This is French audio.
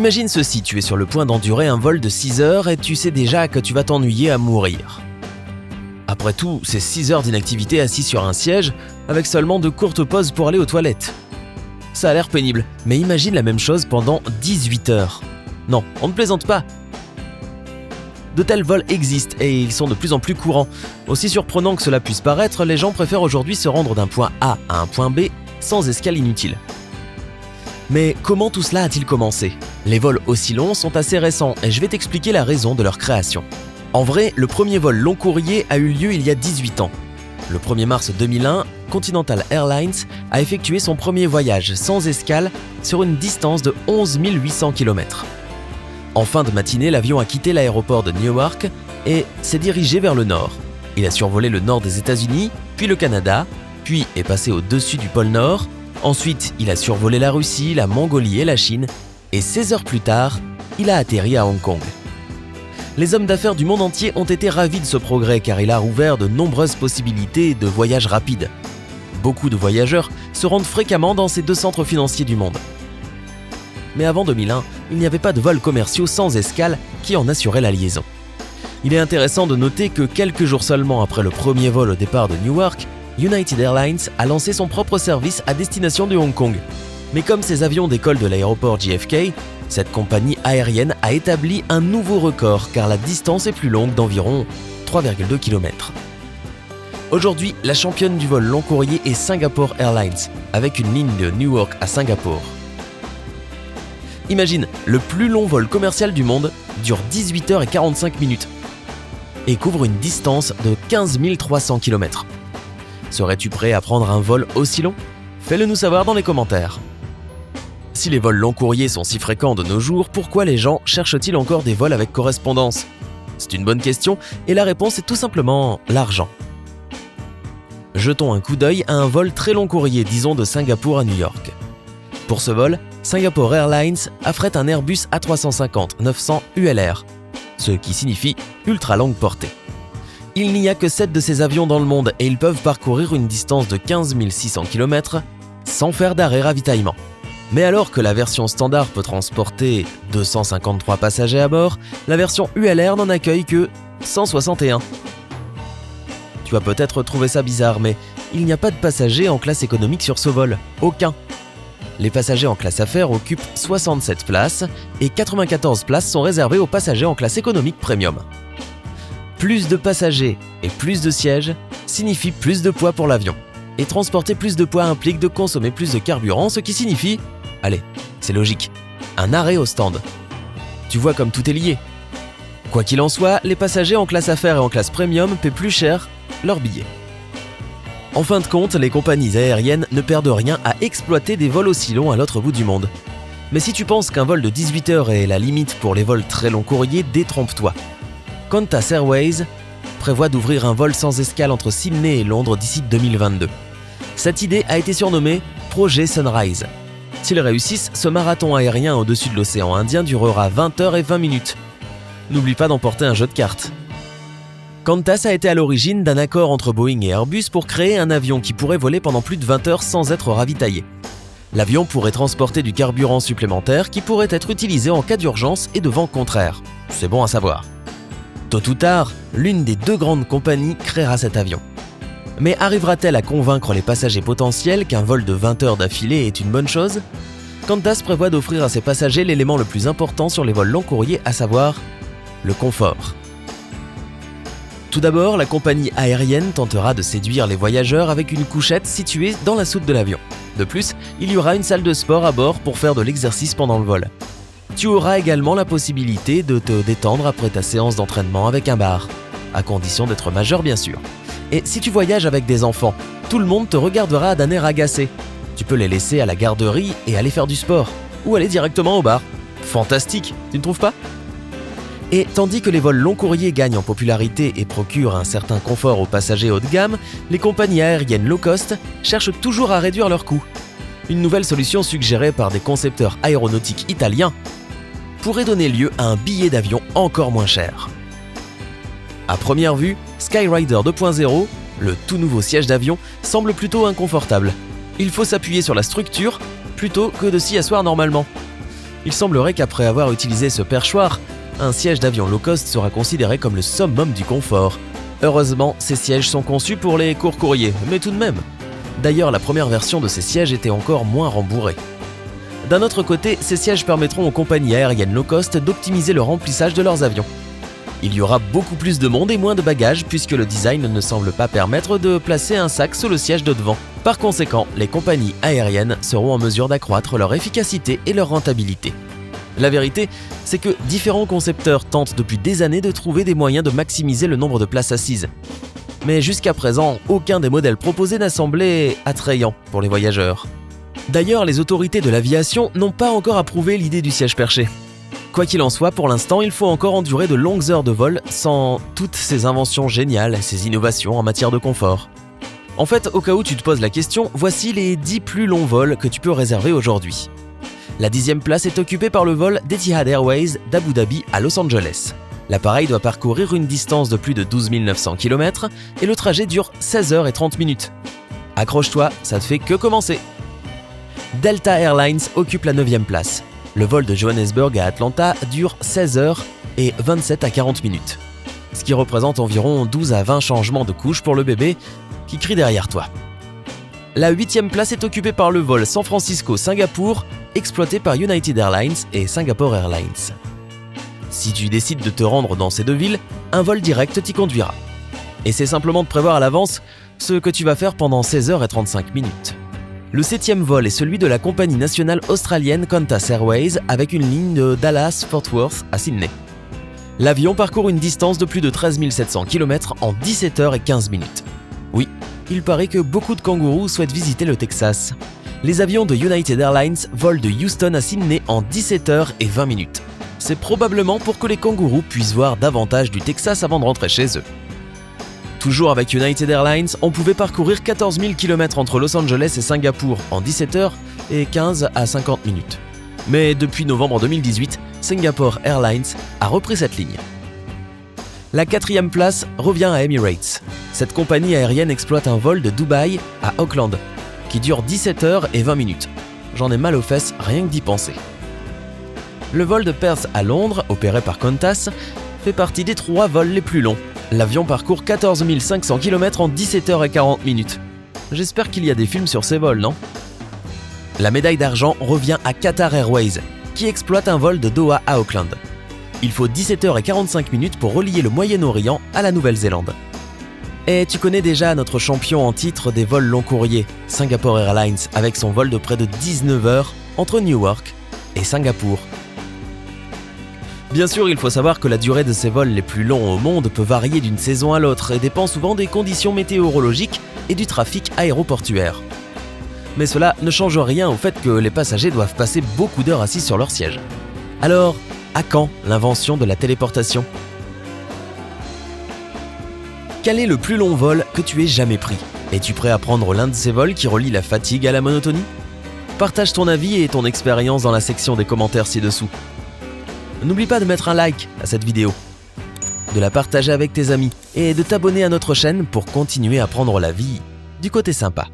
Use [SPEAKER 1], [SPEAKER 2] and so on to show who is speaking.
[SPEAKER 1] Imagine ceci, tu es sur le point d'endurer un vol de 6 heures et tu sais déjà que tu vas t'ennuyer à mourir. Après tout, c'est 6 heures d'inactivité assis sur un siège, avec seulement de courtes pauses pour aller aux toilettes. Ça a l'air pénible, mais imagine la même chose pendant 18 heures. Non, on ne plaisante pas. De tels vols existent et ils sont de plus en plus courants. Aussi surprenant que cela puisse paraître, les gens préfèrent aujourd'hui se rendre d'un point A à un point B sans escale inutile. Mais comment tout cela a-t-il commencé ? Les vols aussi longs sont assez récents et je vais t'expliquer la raison de leur création. En vrai, le premier vol long courrier a eu lieu il y a 18 ans. Le 1er mars 2001, Continental Airlines a effectué son premier voyage sans escale sur une distance de 11 800 km. En fin de matinée, l'avion a quitté l'aéroport de Newark et s'est dirigé vers le nord. Il a survolé le nord des États-Unis, puis le Canada, puis est passé au-dessus du pôle Nord. Ensuite, il a survolé la Russie, la Mongolie et la Chine. Et 16 heures plus tard, il a atterri à Hong Kong. Les hommes d'affaires du monde entier ont été ravis de ce progrès car il a ouvert de nombreuses possibilités de voyages rapides. Beaucoup de voyageurs se rendent fréquemment dans ces deux centres financiers du monde. Mais avant 2001, il n'y avait pas de vols commerciaux sans escale qui en assuraient la liaison. Il est intéressant de noter que quelques jours seulement après le premier vol au départ de Newark, United Airlines a lancé son propre service à destination de Hong Kong. Mais comme ces avions décollent de l'aéroport JFK, cette compagnie aérienne a établi un nouveau record car la distance est plus longue d'environ 3,2 km. Aujourd'hui, la championne du vol long courrier est Singapore Airlines, avec une ligne de Newark à Singapour. Imagine, le plus long vol commercial du monde dure 18 heures et 45 minutes et couvre une distance de 15 300 km. Serais-tu prêt à prendre un vol aussi long ? Fais-le nous savoir dans les commentaires. Si les vols long courrier sont si fréquents de nos jours, pourquoi les gens cherchent-ils encore des vols avec correspondance ? C'est une bonne question et la réponse est tout simplement l'argent. Jetons un coup d'œil à un vol très long courrier, disons de Singapour à New York. Pour ce vol, Singapore Airlines affrète un Airbus A350-900 ULR, ce qui signifie ultra longue portée. Il n'y a que 7 de ces avions dans le monde et ils peuvent parcourir une distance de 15 600 km sans faire d'arrêt ravitaillement. Mais alors que la version standard peut transporter 253 passagers à bord, la version ULR n'en accueille que 161. Tu vas peut-être trouver ça bizarre, mais il n'y a pas de passagers en classe économique sur ce vol. Aucun. Les passagers en classe affaires occupent 67 places et 94 places sont réservées aux passagers en classe économique premium. Plus de passagers et plus de sièges signifie plus de poids pour l'avion. Et transporter plus de poids implique de consommer plus de carburant, ce qui signifie, allez, c'est logique, un arrêt au stand. Tu vois comme tout est lié. Quoi qu'il en soit, les passagers en classe affaires et en classe premium paient plus cher leurs billets. En fin de compte, les compagnies aériennes ne perdent rien à exploiter des vols aussi longs à l'autre bout du monde. Mais si tu penses qu'un vol de 18 heures est la limite pour les vols très longs courriers, détrompe-toi. Qantas Airways prévoit d'ouvrir un vol sans escale entre Sydney et Londres d'ici 2022. Cette idée a été surnommée Projet Sunrise. S'ils réussissent, ce marathon aérien au-dessus de l'océan Indien durera 20 heures et 20 minutes. N'oublie pas d'emporter un jeu de cartes. Qantas a été à l'origine d'un accord entre Boeing et Airbus pour créer un avion qui pourrait voler pendant plus de 20 heures sans être ravitaillé. L'avion pourrait transporter du carburant supplémentaire qui pourrait être utilisé en cas d'urgence et de vent contraire. C'est bon à savoir. Tôt ou tard, l'une des deux grandes compagnies créera cet avion. Mais arrivera-t-elle à convaincre les passagers potentiels qu'un vol de 20 heures d'affilée est une bonne chose ? Qantas prévoit d'offrir à ses passagers l'élément le plus important sur les vols long courriers, à savoir le confort. Tout d'abord, la compagnie aérienne tentera de séduire les voyageurs avec une couchette située dans la soute de l'avion. De plus, il y aura une salle de sport à bord pour faire de l'exercice pendant le vol. Tu auras également la possibilité de te détendre après ta séance d'entraînement avec un bar, à condition d'être majeur bien sûr. Et si tu voyages avec des enfants, tout le monde te regardera d'un air agacé. Tu peux les laisser à la garderie et aller faire du sport, ou aller directement au bar. Fantastique, tu ne trouves pas ? Et tandis que les vols long courriers gagnent en popularité et procurent un certain confort aux passagers haut de gamme, les compagnies aériennes low cost cherchent toujours à réduire leurs coûts. Une nouvelle solution suggérée par des concepteurs aéronautiques italiens pourrait donner lieu à un billet d'avion encore moins cher. À première vue, Skyrider 2.0, le tout nouveau siège d'avion, semble plutôt inconfortable. Il faut s'appuyer sur la structure plutôt que de s'y asseoir normalement. Il semblerait qu'après avoir utilisé ce perchoir, un siège d'avion low cost sera considéré comme le summum du confort. Heureusement, ces sièges sont conçus pour les courts courriers, mais tout de même. D'ailleurs, la première version de ces sièges était encore moins rembourrée. D'un autre côté, ces sièges permettront aux compagnies aériennes low cost d'optimiser le remplissage de leurs avions. Il y aura beaucoup plus de monde et moins de bagages puisque le design ne semble pas permettre de placer un sac sous le siège de devant. Par conséquent, les compagnies aériennes seront en mesure d'accroître leur efficacité et leur rentabilité. La vérité, c'est que différents concepteurs tentent depuis des années de trouver des moyens de maximiser le nombre de places assises. Mais jusqu'à présent, aucun des modèles proposés n'a semblé attrayant pour les voyageurs. D'ailleurs, les autorités de l'aviation n'ont pas encore approuvé l'idée du siège perché. Quoi qu'il en soit, pour l'instant, il faut encore endurer de longues heures de vol sans toutes ces inventions géniales, ces innovations en matière de confort. En fait, au cas où tu te poses la question, voici les 10 plus longs vols que tu peux réserver aujourd'hui. La 10e place est occupée par le vol d'Etihad Airways d'Abu Dhabi à Los Angeles. L'appareil doit parcourir une distance de plus de 12 900 km et le trajet dure 16 heures et 30 minutes. Accroche-toi, ça ne fait que commencer. Delta Airlines occupe la 9e place. Le vol de Johannesburg à Atlanta dure 16 heures et 27 à 40 minutes. Ce qui représente environ 12 à 20 changements de couche pour le bébé qui crie derrière toi. La 8e place est occupée par le vol San Francisco-Singapour, exploité par United Airlines et Singapore Airlines. Si tu décides de te rendre dans ces deux villes, un vol direct t'y conduira. Et c'est simplement de prévoir à l'avance ce que tu vas faire pendant 16 heures et 35 minutes. Le 7e vol est celui de la compagnie nationale australienne Qantas Airways avec une ligne de Dallas-Fort Worth à Sydney. L'avion parcourt une distance de plus de 13 700 km en 17 heures et 15 minutes. Oui, il paraît que beaucoup de kangourous souhaitent visiter le Texas. Les avions de United Airlines volent de Houston à Sydney en 17 heures et 20 minutes. C'est probablement pour que les kangourous puissent voir davantage du Texas avant de rentrer chez eux. Toujours avec United Airlines, on pouvait parcourir 14 000 km entre Los Angeles et Singapour en 17 heures et 15 à 50 minutes. Mais depuis novembre 2018, Singapore Airlines a repris cette ligne. La 4e place revient à Emirates. Cette compagnie aérienne exploite un vol de Dubaï à Auckland, qui dure 17 heures et 20 minutes. J'en ai mal aux fesses rien que d'y penser. Le vol de Perth à Londres, opéré par Qantas, fait partie des 3 vols les plus longs. L'avion parcourt 14 500 km en 17 heures et 40 minutes. J'espère qu'il y a des films sur ces vols, non ? La médaille d'argent revient à Qatar Airways, qui exploite un vol de Doha à Auckland. Il faut 17 heures et 45 minutes pour relier le Moyen-Orient à la Nouvelle-Zélande. Et tu connais déjà notre champion en titre des vols long courriers, Singapore Airlines, avec son vol de près de 19 heures entre Newark et Singapour. Bien sûr, il faut savoir que la durée de ces vols les plus longs au monde peut varier d'une saison à l'autre et dépend souvent des conditions météorologiques et du trafic aéroportuaire. Mais cela ne change rien au fait que les passagers doivent passer beaucoup d'heures assis sur leur siège. Alors, à quand l'invention de la téléportation ? Quel est le plus long vol que tu aies jamais pris ? Es-tu prêt à prendre l'un de ces vols qui relient la fatigue à la monotonie ? Partage ton avis et ton expérience dans la section des commentaires ci-dessous. N'oublie pas de mettre un like à cette vidéo, de la partager avec tes amis et de t'abonner à notre chaîne pour continuer à prendre la vie du côté sympa.